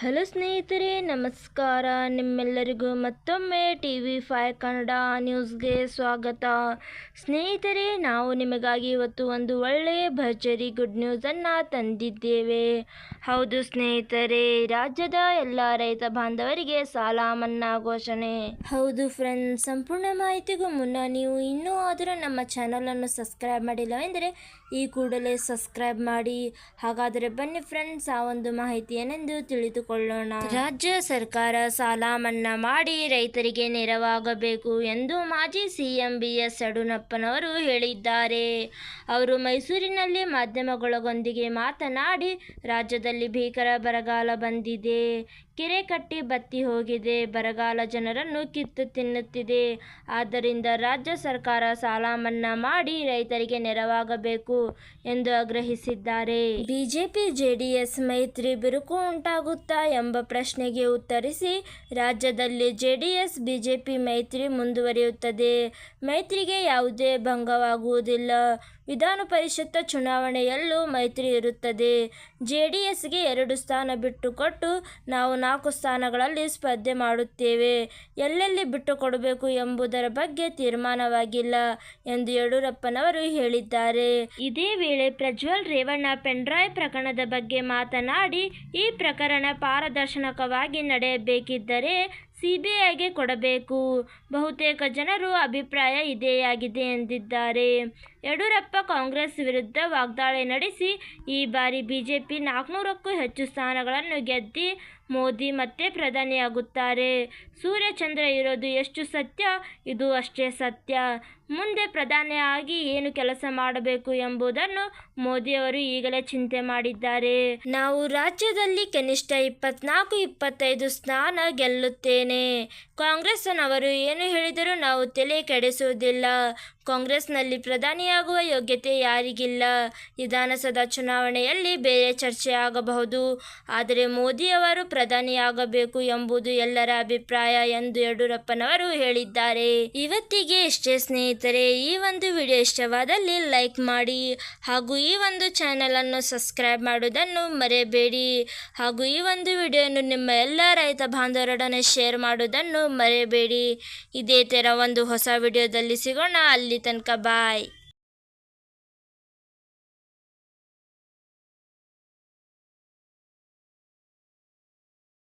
Hello ಸ್ನೇಹಿತರೆ, ನಮಸ್ಕಾರ. ನಿಮ್ಮೆಲ್ಲರಿಗೂ ಮತ್ತೊಮ್ಮೆ TV5 ಕನ್ನಡ ನ್ಯೂಸ್ಗೆ ಸ್ವಾಗತ. ಸ್ನೇಹಿತರೆ, ನಾವು ನಿಮಗಾಗಿ ಇವತ್ತು ಒಂದು ಒಳ್ಳೆಯ ಭರ್ಜರಿ ಗುಡ್ ನ್ಯೂಸನ್ನು ತಂದಿದ್ದೇವೆ. ಹೌದು ಸ್ನೇಹಿತರೆ, ರಾಜ್ಯದ ಎಲ್ಲ ರೈತ ಬಾಂಧವರಿಗೆ ಸಾಲ ಮನ್ನಾ ಘೋಷಣೆ. ಹೌದು ಫ್ರೆಂಡ್ಸ್, ಸಂಪೂರ್ಣ ಮಾಹಿತಿಗೂ ಮುನ್ನ ನೀವು ಇನ್ನೂ ಆದರೂ ನಮ್ಮ ಚಾನಲನ್ನು ಸಬ್ಸ್ಕ್ರೈಬ್ ಮಾಡಿಲ್ಲ ಎಂದರೆ ಈ ಕೂಡಲೇ ಸಬ್ಸ್ಕ್ರೈಬ್ ಮಾಡಿ. ಹಾಗಾದರೆ ಬನ್ನಿ ಫ್ರೆಂಡ್ಸ್, ಆ ಒಂದು ಮಾಹಿತಿ ಏನೆಂದು ತಿಳಿದುಕೊಳ್ಳೋಣ. ರಾಜ್ಯ ಸರ್ಕಾರ ಸಾಲ ಮನ್ನಾ ಮಾಡಿ ರೈತರಿಗೆ ನೆರವಾಗಬೇಕು ಎಂದು ಮಾಜಿ ಸಿಎಂ BS ಯಡಿಯೂರಪ್ಪನವರು ಹೇಳಿದ್ದಾರೆ. ಅವರು ಮೈಸೂರಿನಲ್ಲಿ ಮಾಧ್ಯಮಗಳೊಂದಿಗೆ ಮಾತನಾಡಿ, ರಾಜ್ಯದಲ್ಲಿ ಭೀಕರ ಬರಗಾಲ ಬಂದಿದೆ, ಕೆರೆ ಕಟ್ಟಿ ಬತ್ತಿ ಹೋಗಿದೆ, ಬರಗಾಲ ಜನರನ್ನು ಕಿತ್ತು ತಿನ್ನುತ್ತಿದೆ. ಆದ್ದರಿಂದ ರಾಜ್ಯ ಸರ್ಕಾರ ಸಾಲ ಮನ್ನಾ ಮಾಡಿ ರೈತರಿಗೆ ನೆರವಾಗಬೇಕು ಎಂದು ಆಗ್ರಹಿಸಿದ್ದಾರೆ. ಬಿಜೆಪಿ JDS ಮೈತ್ರಿ ಬಿರುಕು ಉಂಟಾಗುತ್ತಾ ಎಂಬ ಪ್ರಶ್ನೆಗೆ ಉತ್ತರಿಸಿ, ರಾಜ್ಯದಲ್ಲಿ JDS BJP ಮೈತ್ರಿ ಮುಂದುವರಿಯುತ್ತದೆ. ಮೈತ್ರಿಗೆ ಯಾವುದೇ ಭಂಗವಾಗುವುದಿಲ್ಲ. ವಿಧಾನ ಪರಿಷತ್ ಚುನಾವಣೆಯಲ್ಲೂ ಮೈತ್ರಿ ಇರುತ್ತದೆ. JDSಗೆ 2 ಸ್ಥಾನ ಬಿಟ್ಟುಕೊಟ್ಟು ನಾವು 4 ಸ್ಥಾನಗಳಲ್ಲಿ ಸ್ಪರ್ಧೆ ಮಾಡುತ್ತೇವೆ. ಎಲ್ಲೆಲ್ಲಿ ಬಿಟ್ಟುಕೊಡಬೇಕು ಎಂಬುದರ ಬಗ್ಗೆ ತೀರ್ಮಾನವಾಗಿಲ್ಲ ಎಂದು ಯಡಿಯೂರಪ್ಪನವರು ಹೇಳಿದ್ದಾರೆ. ಇದೇ ವೇಳೆ ಪ್ರಜ್ವಲ್ ರೇವಣ್ಣ ಪೆನ್ಡ್ರೈವ್ ಪ್ರಕರಣದ ಬಗ್ಗೆ ಮಾತನಾಡಿ, ಈ ಪ್ರಕರಣ ಪಾರದರ್ಶಕವಾಗಿ ನಡೆಯಬೇಕಿದ್ದರೆ CBIಗೆ ಕೊಡಬೇಕು. ಬಹುತೇಕ ಜನರ ಅಭಿಪ್ರಾಯ ಇದೇಯಾಗಿದೆ ಎಂದಿದ್ದಾರೆ. ಯಡಿಯೂರಪ್ಪ ಕಾಂಗ್ರೆಸ್ ವಿರುದ್ಧ ವಾಗ್ದಾಳಿ ನಡೆಸಿ, ಈ ಬಾರಿ ಬಿಜೆಪಿ 400ಕ್ಕೂ ಹೆಚ್ಚು ಸ್ಥಾನಗಳನ್ನು ಗೆದ್ದಿ ಮೋದಿ ಮತ್ತೆ ಪ್ರಧಾನಿಯಾಗುತ್ತಾರೆ. ಸೂರ್ಯ ಚಂದ್ರ ಇರೋದು ಎಷ್ಟು ಸತ್ಯ, ಇದು ಅಷ್ಟೇ ಸತ್ಯ. ಮುಂದೆ ಪ್ರಧಾನಿಯಾಗಿ ಏನು ಕೆಲಸ ಮಾಡಬೇಕು ಎಂಬುದನ್ನು ಮೋದಿಯವರು ಈಗಲೇ ಚಿಂತೆ ಮಾಡಿದ್ದಾರೆ. ನಾವು ರಾಜ್ಯದಲ್ಲಿ ಕನಿಷ್ಠ 24-25 ಸ್ಥಾನ ಗೆಲ್ಲುತ್ತೇನೆ. ಕಾಂಗ್ರೆಸ್ನವರು ಏನು ಹೇಳಿದರೂ ನಾವು ತಲೆ ಕೆಡಿಸುವುದಿಲ್ಲ. ಕಾಂಗ್ರೆಸ್ನಲ್ಲಿ ಪ್ರಧಾನಿಯಾಗುವ ಯೋಗ್ಯತೆ ಯಾರಿಗಿಲ್ಲ. ವಿಧಾನಸಭಾ ಚುನಾವಣೆಯಲ್ಲಿ ಬೇರೆ ಚರ್ಚೆ ಆಗಬಹುದು, ಆದರೆ ಮೋದಿಯವರು ಪ್ರಧಾನಿಯಾಗಬೇಕು ಎಂಬುದು ಎಲ್ಲರ ಅಭಿಪ್ರಾಯ ಎಂದು ಯಡಿಯೂರಪ್ಪನವರು ಹೇಳಿದ್ದಾರೆ. ಇವತ್ತಿಗೆ ಇಷ್ಟೇ ಸ್ನೇಹಿತರೆ. ಈ ಒಂದು ವಿಡಿಯೋ ಇಷ್ಟವಾದಲ್ಲಿ ಲೈಕ್ ಮಾಡಿ ಹಾಗೂ ಈ ಒಂದು ಚಾನೆಲ್ ಅನ್ನು ಸಬ್ಸ್ಕ್ರೈಬ್ ಮಾಡುವುದನ್ನು ಮರೆಯಬೇಡಿ. ಹಾಗೂ ಈ ಒಂದು ವಿಡಿಯೋವನ್ನು ನಿಮ್ಮ ಎಲ್ಲ ರೈತ ಬಾಂಧವರೊಡನೆ ಶೇರ್ ಮಾಡುವುದನ್ನು ಮರೆಯಬೇಡಿ. ಇದೇ ಥರ ಒಂದು ಹೊಸ ವಿಡಿಯೋದಲ್ಲಿ ಸಿಗೋಣ. ಅಲ್ಲಿ ತನಕ ಬಾಯ್.